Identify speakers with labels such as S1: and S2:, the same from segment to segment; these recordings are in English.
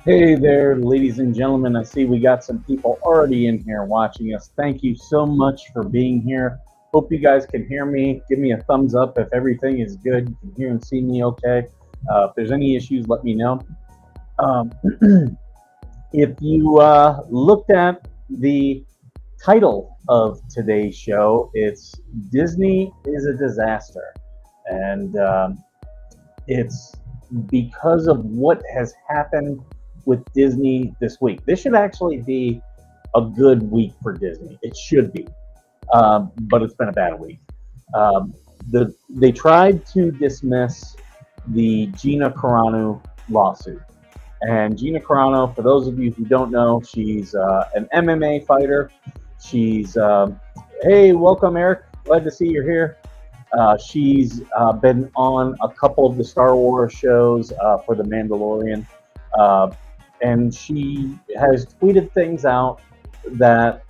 S1: Hey there, ladies and gentlemen. I see we got some people already in here watching us. Thank you so much for being here. Hope you guys can hear me. Give me a thumbs up if everything is good. You can hear and see me okay. If there's any issues, let me know. Um, if you looked at the title of today's show, it's Disney is a Disaster. And it's because of what has happened with Disney this week. This should actually be a good week for Disney. It should be, but it's been a bad week. Um, they tried to dismiss the Gina Carano lawsuit. And Gina Carano, for those of you who don't know, she's an MMA fighter. She's, hey, welcome, Eric. Glad to see you're here. She's been on a couple of the Star Wars shows for The Mandalorian. Uh, and she has tweeted things out that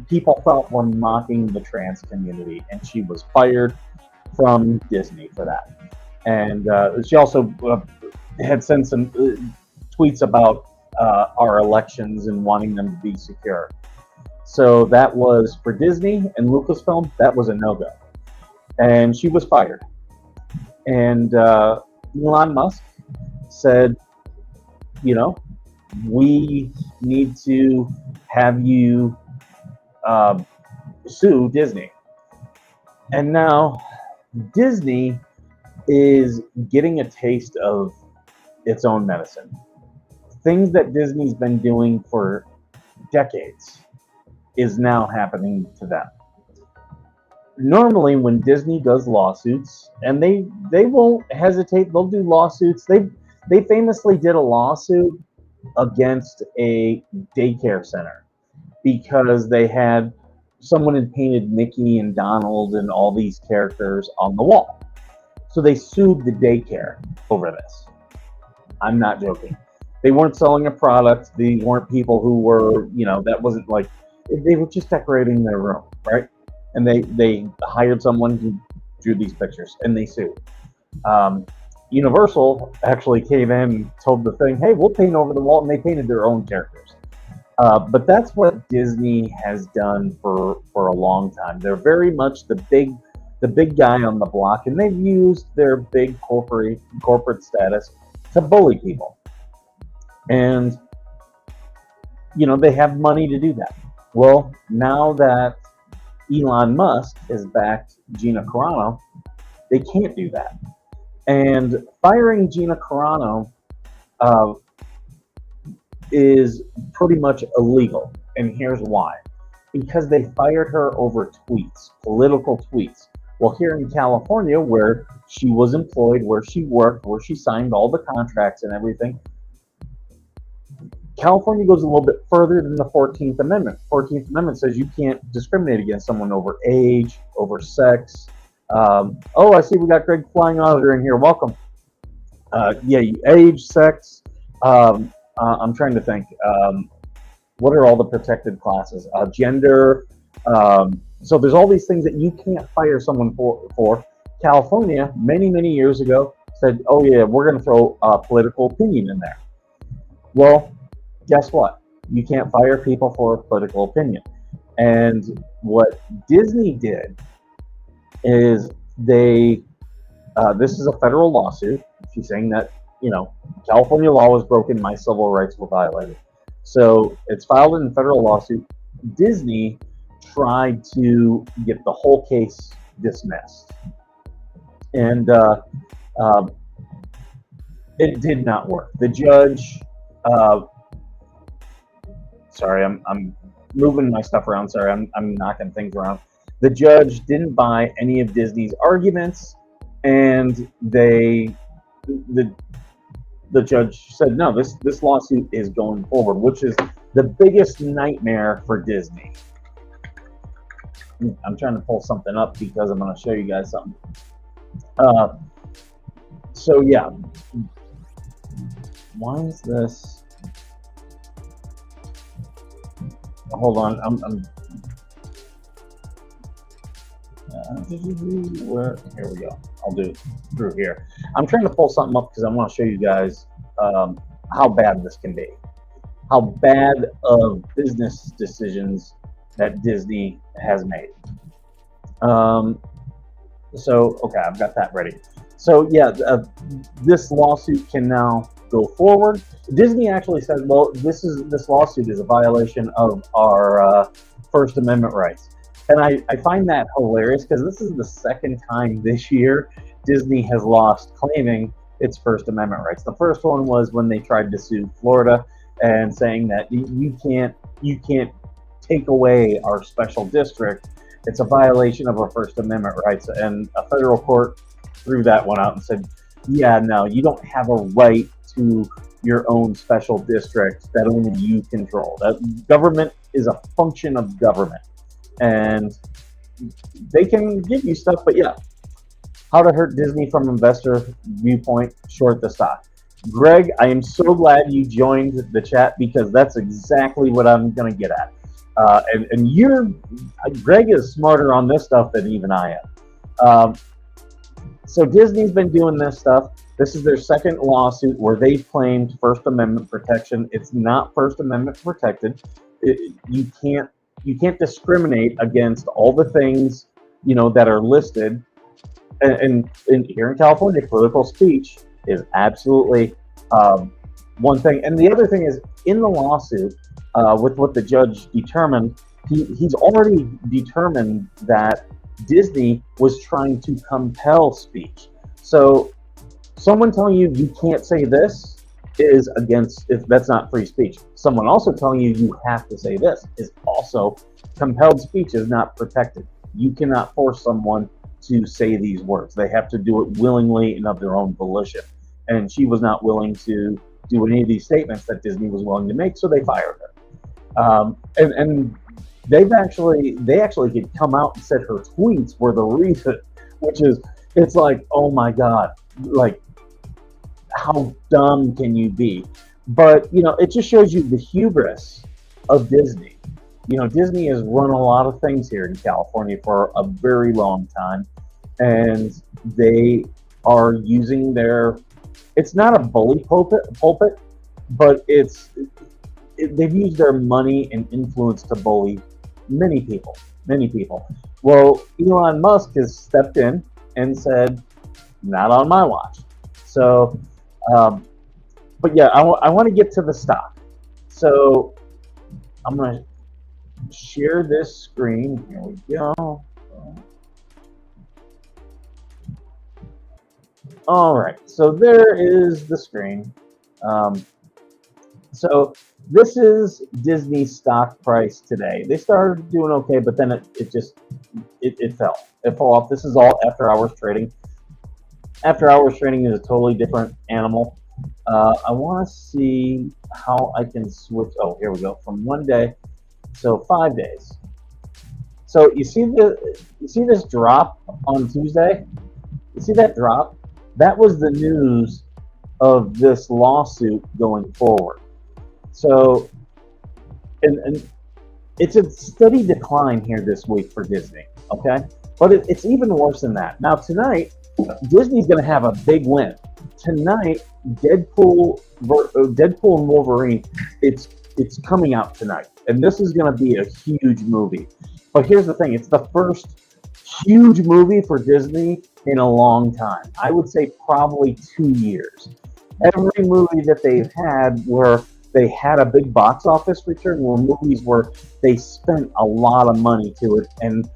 S1: people thought were mocking the trans community. And she was fired from Disney for that. And she also had sent some tweets about our elections and wanting them to be secure. So that was for Disney and Lucasfilm, that was a no-go. And she was fired. And Elon Musk said, you know, we need to have you sue Disney. And now Disney is getting a taste of its own medicine. Things that Disney's been doing for decades is now happening to them. Normally when Disney does lawsuits, and they won't hesitate, they'll do lawsuits. They famously did a lawsuit against a daycare center because they had someone had painted Mickey and Donald and all these characters on the wall. So they sued the daycare over this. I'm not joking. They weren't selling a product. These weren't people who were, that wasn't like, they were just decorating their room, right? And they hired someone who drew these pictures, and they sued. Universal actually came in and told the thing, hey, we'll paint over the wall, and they painted their own characters. But that's what Disney has done for a long time. They're very much the big guy on the block, and they've used their big corporate status to bully people. And they have money to do that. Well, now that Elon Musk has backed Gina Carano, they can't do that. And firing Gina Carano is pretty much illegal. And here's why. Because they fired her over tweets, political tweets. Well, here in California, where she was employed, where she worked, where she signed all the contracts and everything, California goes a little bit further than the 14th Amendment. 14th Amendment says you can't discriminate against someone over age, over sex. I see we got Greg Flying Auditor in here. Welcome. Age, sex. I'm trying to think. What are all the protected classes? Gender. So there's all these things that you can't fire someone for. California, many, many years ago, said, oh yeah, we're going to throw political opinion in there. Well, guess what? You can't fire people for political opinion. And what Disney did is this is a federal lawsuit. She's saying that, California law was broken, my civil rights were violated. So it's filed in a federal lawsuit. Disney tried to get the whole case dismissed. And it did not work. The judge, sorry, I'm moving my stuff around. Sorry, I'm knocking things around. The judge didn't buy any of Disney's arguments, and the judge said, no, this lawsuit is going forward, which is the biggest nightmare for Disney. I'm trying to pull something up because I'm going to show you guys something. So yeah, why is this? Hold on, here we go. I'll do it through here. I'm trying to pull something up because I want to show you guys how bad this can be, how bad of business decisions that Disney has made. Okay, I've got that ready. So yeah, this lawsuit can now go forward. Disney actually said, well, this lawsuit is a violation of our First Amendment rights. And I find that hilarious because this is the second time this year Disney has lost claiming its First Amendment rights. The first one was when they tried to sue Florida and saying that you can't take away our special district. It's a violation of our First Amendment rights. And a federal court threw that one out and said, yeah, no, you don't have a right to your own special district that only you control. That government is a function of government. And they can give you stuff, but yeah. How to hurt Disney from investor viewpoint, short the stock. Greg, I am so glad you joined the chat because that's exactly what I'm going to get at. Greg is smarter on this stuff than even I am. So Disney's been doing this stuff. This is their second lawsuit where they've claimed First Amendment protection. It's not First Amendment protected. You can't discriminate against all the things that are listed. And here in California, political speech is absolutely one thing. And the other thing is, in the lawsuit, with what the judge determined, he's already determined that Disney was trying to compel speech. So someone telling you you can't say this is if that's not free speech. Someone also telling you have to say this is also compelled speech, is not protected. You cannot force someone to say these words. They have to do it willingly and of their own volition. And she was not willing to do any of these statements that Disney was willing to make, so they fired her. And they actually could come out and said her tweets were the reason, which is, it's like, oh my God, like, how dumb can you be? But, it just shows you the hubris of Disney. Disney has run a lot of things here in California for a very long time, and they are using it's not a bully pulpit, but they've used their money and influence to bully many people. Well, Elon Musk has stepped in and said, not on my watch. So, but yeah, I want to get to the stock. So I'm going to share this screen. Here we go. All right, so there is the screen. So this is Disney's stock price today. They started doing okay, but then it fell. It fell off. This is all after hours trading. After hours trading is a totally different animal. I want to see how I can switch. Oh, here we go. From 1 day, so 5 days. So you see this drop on Tuesday? You see that drop? That was the news of this lawsuit going forward. So, and it's a steady decline here this week for Disney, okay? But it's even worse than that. Now tonight, Disney's going to have a big win. Tonight, Deadpool and Wolverine, it's coming out tonight. And this is going to be a huge movie. But here's the thing, it's the first huge movie for Disney in a long time. I would say probably 2 years. Every movie that they've had where they had a big box office return were movies where they spent a lot of money to it. And,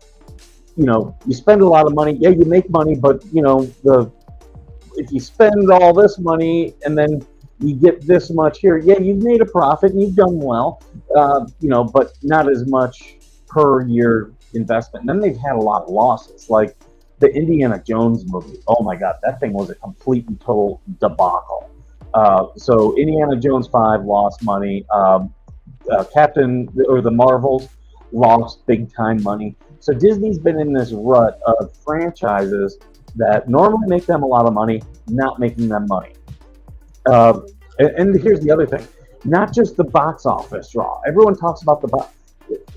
S1: you spend a lot of money, yeah, you make money, but, if you spend all this money and then you get this much here, yeah, you've made a profit and you've done well, but not as much per year investment. And then they've had a lot of losses, like the Indiana Jones movie. Oh my God, that thing was a complete and total debacle. So Indiana Jones 5 lost money. The Marvels lost big time money. So Disney's been in this rut of franchises that normally make them a lot of money, not making them money. And here's the other thing, not just the box office draw. Everyone talks about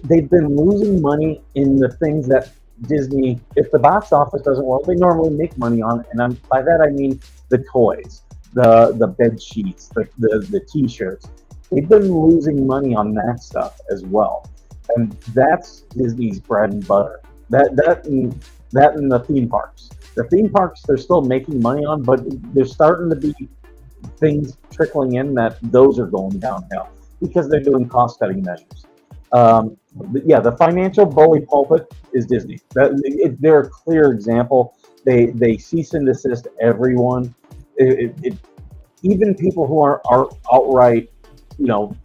S1: they've been losing money in the things that Disney, if the box office doesn't work, they normally make money on. And by that I mean the toys. the bed sheets, the t-shirts. They've been losing money on that stuff as well, and that's Disney's bread and butter. That and the theme parks. The theme parks they're still making money on, but there's starting to be things trickling in that those are going downhill because they're doing cost cutting measures. Yeah, the financial bully pulpit is Disney. They're a clear example. They cease and desist everyone. Even people who are outright, you know,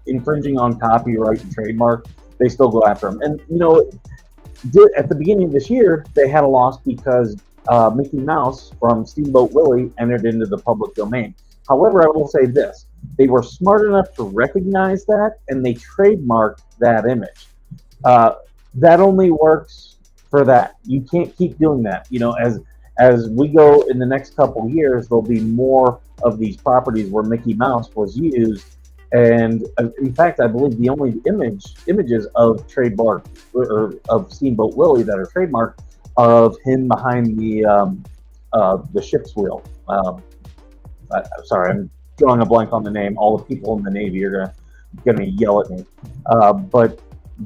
S1: infringing on copyright and trademark, they still go after them. And at the beginning of this year, they had a loss because Mickey Mouse from Steamboat Willie entered into the public domain. However, I will say this: they were smart enough to recognize that, and they trademarked that image. That only works for that. You can't keep doing that. As we go in the next couple of years, there'll be more of these properties where Mickey Mouse was used. And in fact, I believe the only images of trademark or of Steamboat Willie that are trademarked are of him behind the ship's wheel. Sorry, I'm drawing a blank on the name. All the people in the Navy are gonna yell at me. But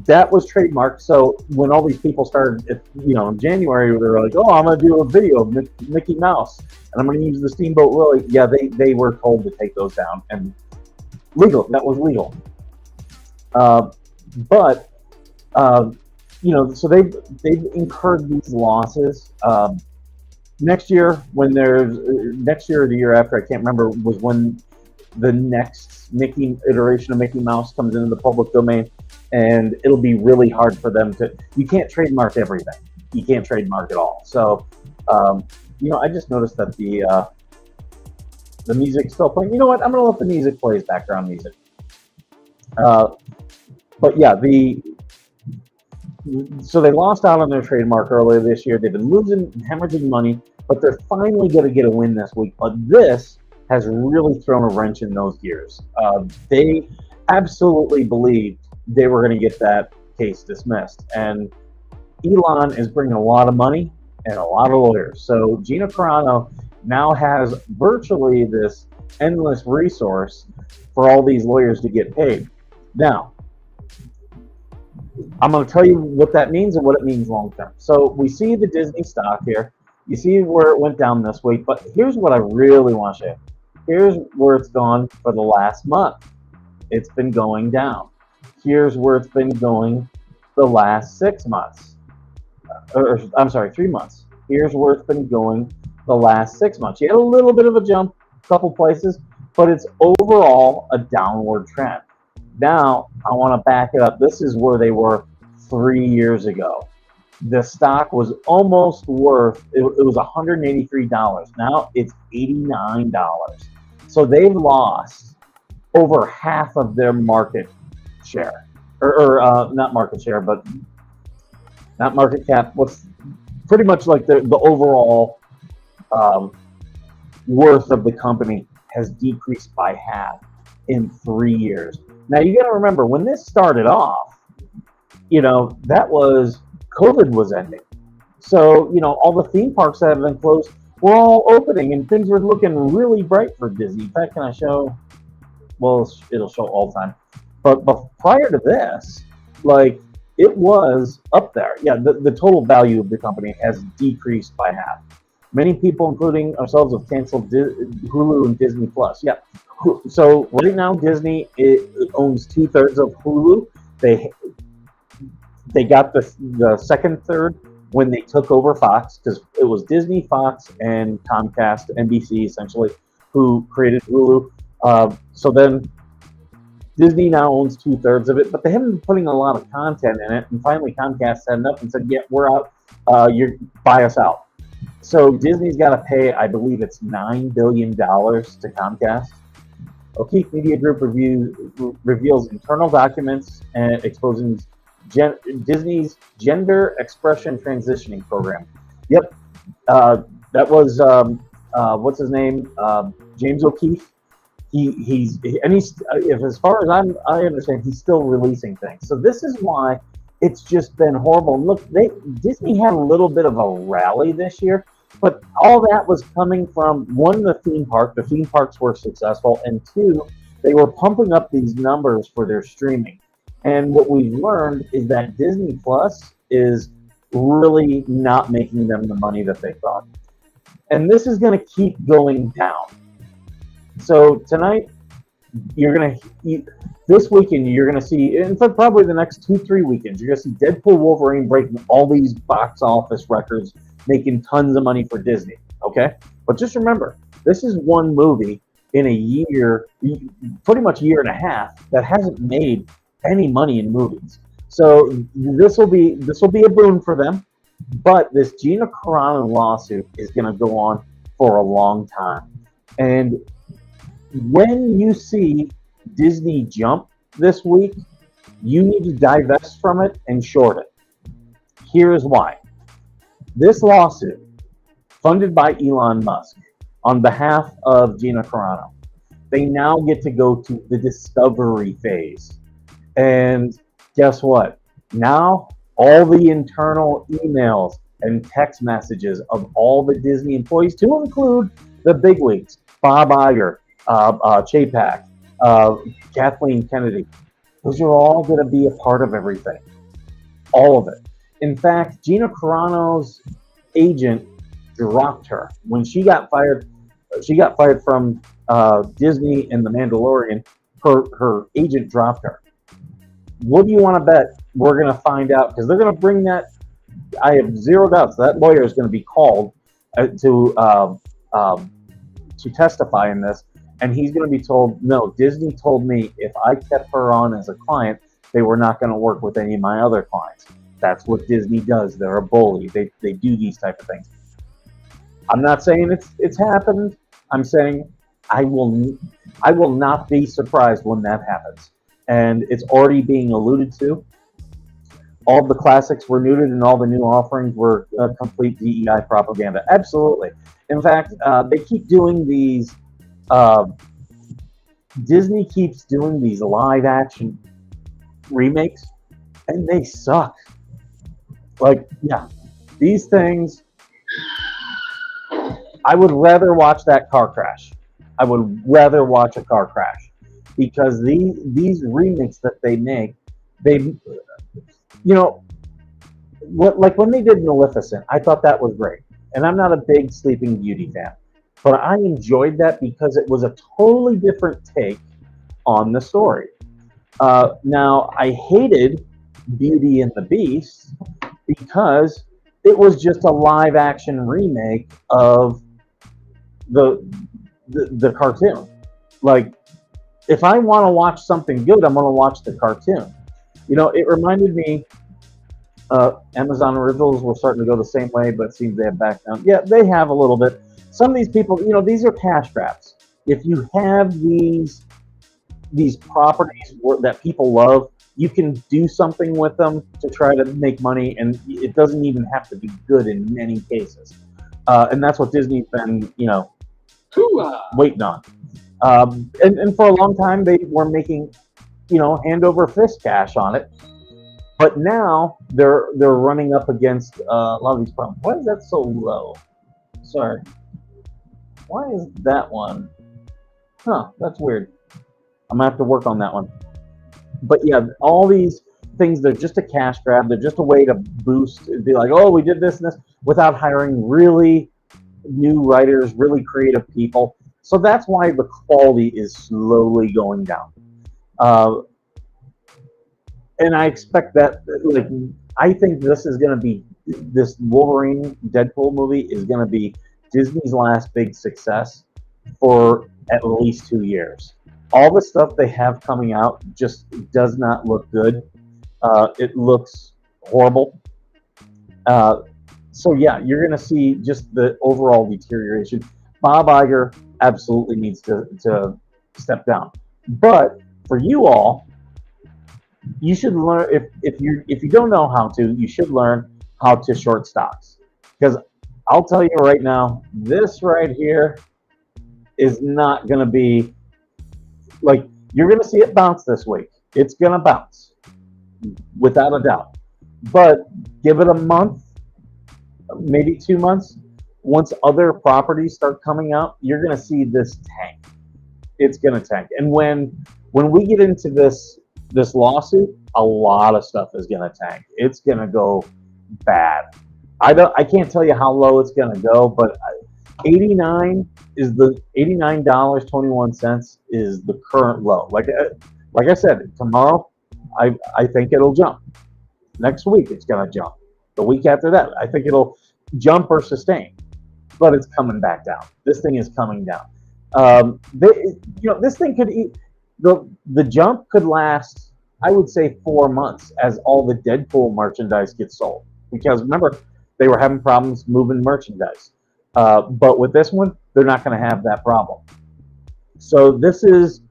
S1: that was trademarked. So when all these people started, in January, they were like, "Oh, I'm gonna do a video of Mickey Mouse, and I'm gonna use the Steamboat Willie." Yeah, they were told to take those down, and that was legal. But so they've incurred these losses. Next year or the year after, I can't remember, was when the next iteration of Mickey Mouse comes into the public domain, and it'll be really hard for them to. You can't trademark everything. You can't trademark it all. So, I just noticed that the music's still playing. You know what? I'm gonna let the music play as background music. But yeah, so they lost out on their trademark earlier this year. They've been hemorrhaging money, but they're finally going to get a win this week. But this has really thrown a wrench in those gears. They absolutely believed they were going to get that case dismissed. And Elon is bringing a lot of money and a lot of lawyers. So Gina Carano now has virtually this endless resource for all these lawyers to get paid. Now, I'm going to tell you what that means and what it means long term. So we see the Disney stock here. You see where it went down this week, but here's what I really want to show you. Here's where it's gone for the last month. It's been going down. Here's where it's been going the last 6 months. I'm sorry, 3 months. Here's where it's been going the last 6 months. You had a little bit of a jump, a couple places, but it's overall a downward trend. Now, I want to back it up. This is where they were 3 years ago. The stock was almost worth, it was $183. Now it's $89. So they've lost over half of their market share. Or not market share, but not market cap. What's pretty much like the overall worth of the company has decreased by half in 3 years. Now you got to remember, when this started off, that was COVID was ending. So, all the theme parks that have been closed were all opening and things were looking really bright for Disney. In fact, can I show? Well, it'll show all the time. But prior to this, it was up there. Yeah, the total value of the company has decreased by half. Many people, including ourselves, have canceled Hulu and Disney Plus. Yeah. So right now, Disney owns 2/3 of Hulu. They got the second third when they took over Fox, because it was Disney, Fox, and Comcast, NBC, essentially, who created Hulu. So then Disney now owns 2/3 of it, but they haven't been putting a lot of content in it. And finally, Comcast set up and said, "Yeah, we're out. You buy us out." So Disney's got to pay, I believe it's $9 billion to Comcast. O'Keefe Media Group reveals internal documents and exposing Disney's gender expression transitioning program. Yep, that was what's his name? James O'Keefe. He's as far as I understand, he's still releasing things. So this is why it's just been horrible. And look, Disney had a little bit of a rally this year, But all that was coming from one, the theme park. The theme parks were successful, and two, they were pumping up these numbers for their streaming. And what we've learned is that Disney Plus is really not making them the money that they thought. And this is going to keep going down. So tonight, you're going to this weekend you're going to see, in fact, probably the next 2-3 weekends, you're going to see Deadpool Wolverine breaking all these box office records, making tons of money for Disney. Okay, but just remember, this is one movie in a year, pretty much a year and a half, that hasn't made any money in movies. So this will be a boon for them. But this Gina Carano lawsuit is going to go on for a long time, and when you see Disney jump this week, you need to divest from it and short it. Here's why. This lawsuit, funded by Elon Musk on behalf of Gina Carano, they now get to go to the discovery phase. And guess what? Now all the internal emails and text messages of all the Disney employees, to include the bigwigs, Bob Iger, Chapek, Kathleen Kennedy. Those are all going to be a part of everything. All of it. In fact, Gina Carano's agent dropped her. When she got fired from Disney and The Mandalorian. Her agent dropped her. What do you want to bet we're going to find out? Because they're going to bring that. I have zero doubts that lawyer is going to be called to testify in this. And he's going to be told, no, Disney told me if I kept her on as a client, they were not going to work with any of my other clients. That's what Disney does. They're a bully. They do these type of things. I'm not saying it's happened. I'm saying I will not be surprised when that happens. And it's already being alluded to. All the classics were neutered and all the new offerings were complete DEI propaganda. Absolutely. In fact, they keep doing these. Disney keeps doing these live action remakes, and they suck. Like, yeah, these things. I would rather watch that car crash. I would rather watch a car crash because these remakes that they make, like when they did Maleficent, I thought that was great, and I'm not a big Sleeping Beauty fan. But I enjoyed that because it was a totally different take on the story. Now, I hated Beauty and the Beast because it was just a live action remake of the cartoon. Like, if I want to watch something good, I'm going to watch the cartoon. It reminded me. Amazon Originals were starting to go the same way, but it seems they have backed down. Yeah, they have a little bit. Some of these people, these are cash grabs. If you have these properties that people love, you can do something with them to try to make money, and it doesn't even have to be good in many cases. And that's what Disney's been, waiting on. And for a long time, they were making, hand over fist cash on it. But now they're running up against a lot of these problems. Why is that so low? Sorry. Why is that one? Huh, that's weird. I'm going to have to work on that one. But yeah, all these things, they're just a cash grab. They're just a way to boost, be like, oh, we did this and this, without hiring really new writers, really creative people. So that's why the quality is slowly going down. And I expect that, I think this Wolverine Deadpool movie is going to be Disney's last big success for at least 2 years. All the stuff they have coming out just does not look good. It looks horrible. So yeah, you're going to see just the overall deterioration. Bob Iger absolutely needs to step down. But for you all, you should learn, if you don't know how to, you should learn how to short stocks. Because I'll tell you right now, this right here is not going to be, you're going to see it bounce this week. It's going to bounce, without a doubt. But give it a month, maybe 2 months, once other properties start coming out, you're going to see this tank. It's going to tank. And when we get into this lawsuit, a lot of stuff is going to tank. It's going to go bad. I can't tell you how low it's going to go, but 89.21 is the current low. Like I said, tomorrow I think it'll jump. Next week it's going to jump. The week after that, I think it'll jump or sustain, but it's coming back down. This thing is coming down. This thing could eat the jump could last, I would say, 4 months as all the Deadpool merchandise gets sold. Because remember, they were having problems moving merchandise. But with this one, they're not going to have that problem. So this is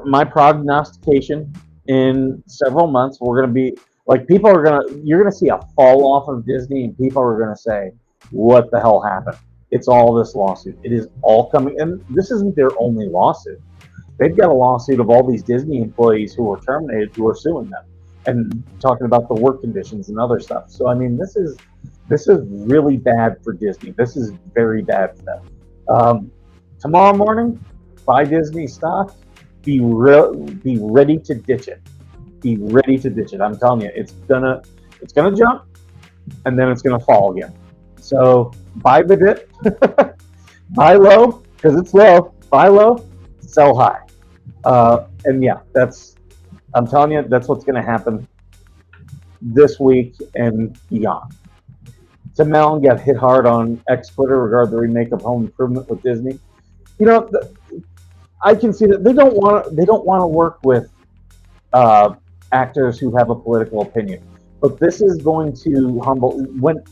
S1: my prognostication. In several months, we're going to be like, you're going to see a fall off of Disney, and people are going to say, what the hell happened? It's all this lawsuit. It is all coming. And this isn't their only lawsuit. They've got a lawsuit of all these Disney employees who were terminated, who are suing them and talking about the work conditions and other stuff. So, I mean, this is really bad for Disney. This is very bad for them. Tomorrow morning, buy Disney stock. Be ready to ditch it. Be ready to ditch it. I'm telling you, it's gonna jump, and then it's gonna fall again. So buy the dip, buy low because it's low. Buy low, sell high, and yeah, I'm telling you, that's what's gonna happen this week and beyond. Tim Allen got hit hard on X Twitter regarding the remake of Home Improvement with Disney. You know, I can see that they don't want to work with actors who have a political opinion. But this is going to humble when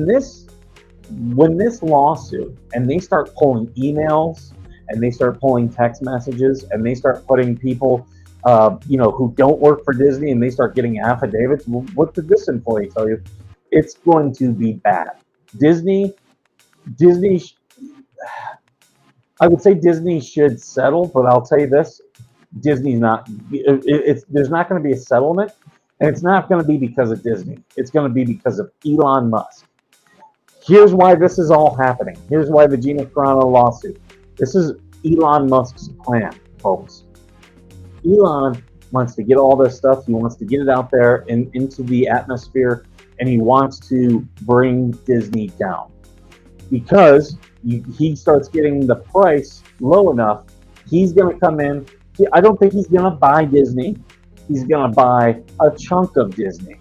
S1: this lawsuit, and they start pulling emails and they start pulling text messages and they start putting people who don't work for Disney, and they start getting affidavits. What did this employee tell you? It's going to be bad. Disney. I would say Disney should settle, but I'll tell you this: Disney's not. There's not going to be a settlement, and it's not going to be because of Disney. It's going to be because of Elon Musk. Here's why this is all happening. Here's why the Gina Carano lawsuit. This is Elon Musk's plan, folks. Elon wants to get all this stuff. He wants to get it out there and into the atmosphere, and he wants to bring Disney down because he starts getting the price low enough. He's going to come in. I don't think he's going to buy Disney. He's going to buy a chunk of Disney.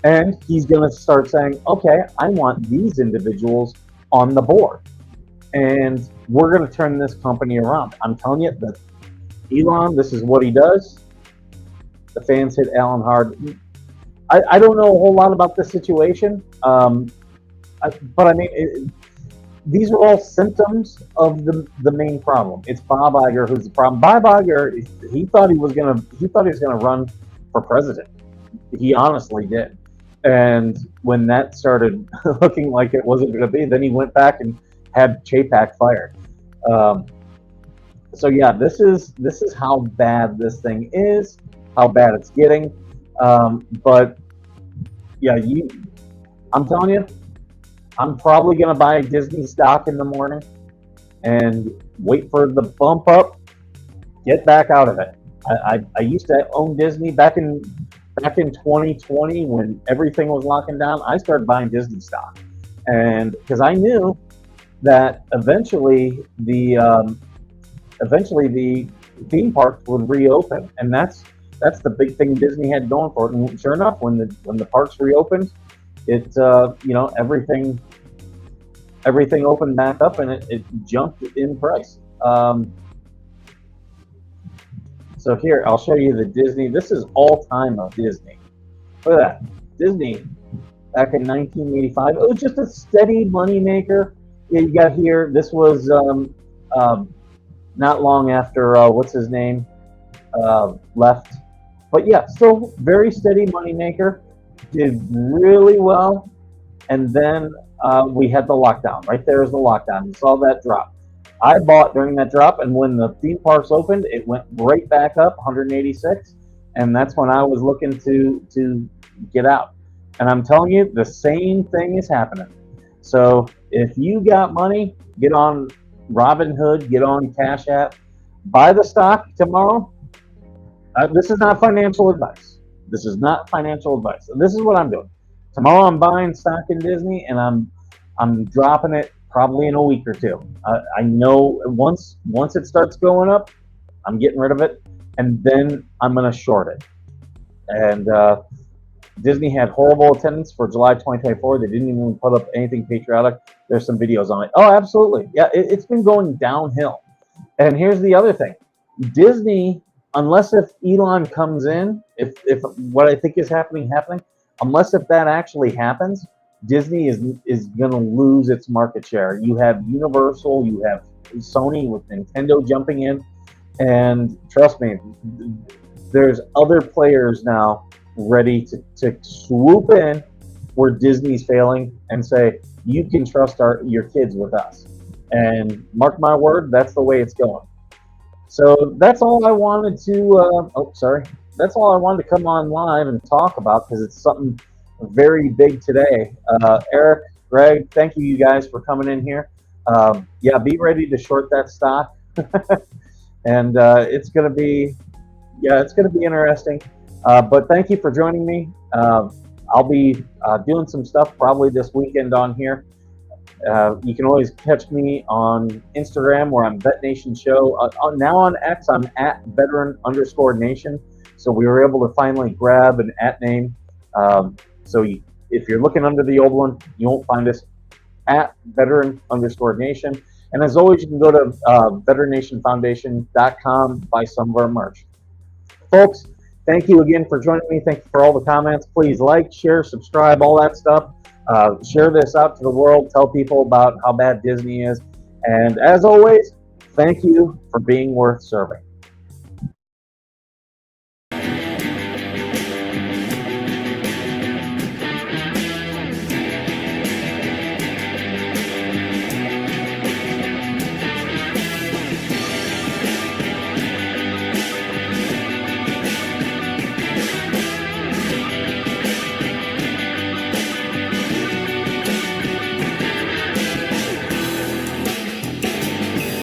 S1: And he's going to start saying, okay, I want these individuals on the board. And we're going to turn this company around. I'm telling you that Elon, this is what he does. The fans hit Alan hard. I don't know a whole lot about this situation. But I mean, these are all symptoms of the main problem. It's Bob Iger who's the problem. Bob Iger, he thought he was gonna run for president. He honestly did. And when that started looking like it wasn't going to be, then he went back and had Chapek fired. So yeah, this is how bad this thing is, how bad it's getting. But yeah, I'm telling you, I'm probably going to buy Disney stock in the morning and wait for the bump up, get back out of it. I used to own Disney back in 2020 when everything was locking down. I started buying Disney stock, and because I knew that eventually the theme parks would reopen, and that's the big thing Disney had going for it. And sure enough, when the parks reopened, it everything opened back up, and it jumped in price. So here, I'll show you the Disney. This is all time of Disney. Look at that. Disney, back in 1985. It was just a steady moneymaker. Yeah, you got here, this was not long after, what's his name, left. But yeah, still very steady moneymaker. Did really well. And then we had the lockdown. Right there is the lockdown. You saw that drop. I bought during that drop, and when the theme parks opened, it went right back up, 186, and that's when I was looking to get out. And I'm telling you, the same thing is happening. So if you got money, get on Robinhood, get on Cash App, buy the stock tomorrow. This is not financial advice. This is not financial advice. This is what I'm doing. Tomorrow I'm buying stock in Disney, and I'm dropping it probably in a week or two. I know once it starts going up, I'm getting rid of it, and then I'm going to short it. And Disney had horrible attendance for July 2024. They didn't even put up anything patriotic. There's some videos on it. Oh, absolutely. Yeah, it's been going downhill. And here's the other thing. Disney, unless if Elon comes in, if what I think is happening, unless if that actually happens, Disney is going to lose its market share. You have Universal, you have Sony with Nintendo jumping in, and trust me, there's other players now ready to swoop in where Disney's failing and say, you can trust your kids with us. And mark my word, that's the way it's going. So that's all I wanted to, that's all I wanted to come on live and talk about because it's something very big today. Eric, Greg, thank you guys for coming in here. Yeah, be ready to short that stock. And it's going to be interesting. But thank you for joining me. I'll be doing some stuff probably this weekend on here. You can always catch me on Instagram where I'm Vet Nation Show. Now on X, I'm at veteran_nation. So we were able to finally grab an @ name. If you're looking under the old one, you won't find us at veteran_nation. And as always, you can go to veterannationfoundation.com, buy some of our merch. Folks, thank you again for joining me. Thank you for all the comments. Please like, share, subscribe, all that stuff. Share this out to the world. Tell people about how bad Disney is. And as always, thank you for being worth serving.